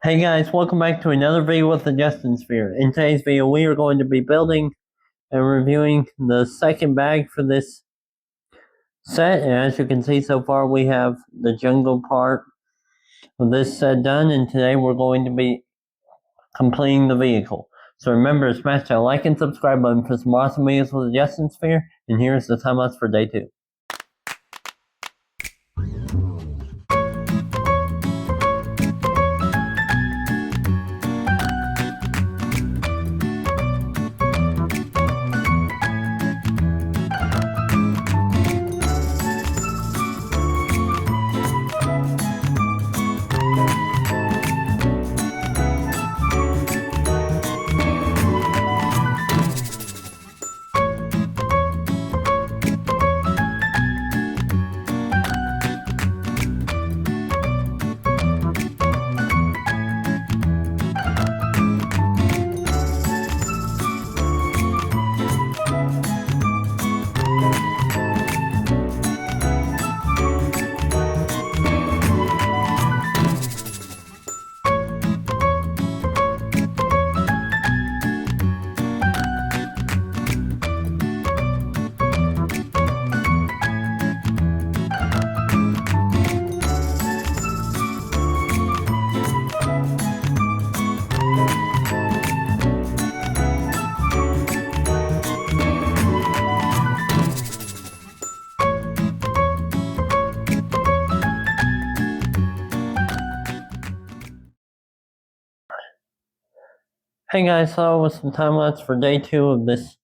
Hey guys, welcome back to another video with the Justin Sphere. In today's video, we are going to be building and reviewing the second bag for this set. And as you can see so far, we have the jungle part of this set done. And today we're going to be completing the vehicle. So remember to smash that like and subscribe button for some awesome videos with the Justin Sphere. And here's the time lapse for day 2. Hey guys, so with some time lapse for day 2 of this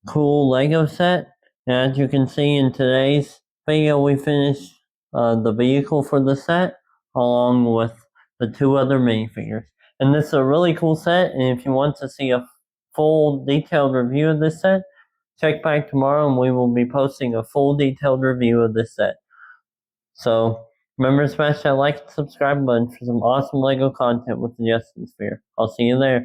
cool Lego set. And as you can see in today's video, we finished the vehicle for the set along with the 2 other minifigures. And this is a really cool set, and if you want to see a full detailed review of this set, check back tomorrow and we will be posting a full detailed review of this set. So remember to smash that like and subscribe button for some awesome Lego content with the Justin Sphere. I'll see you there.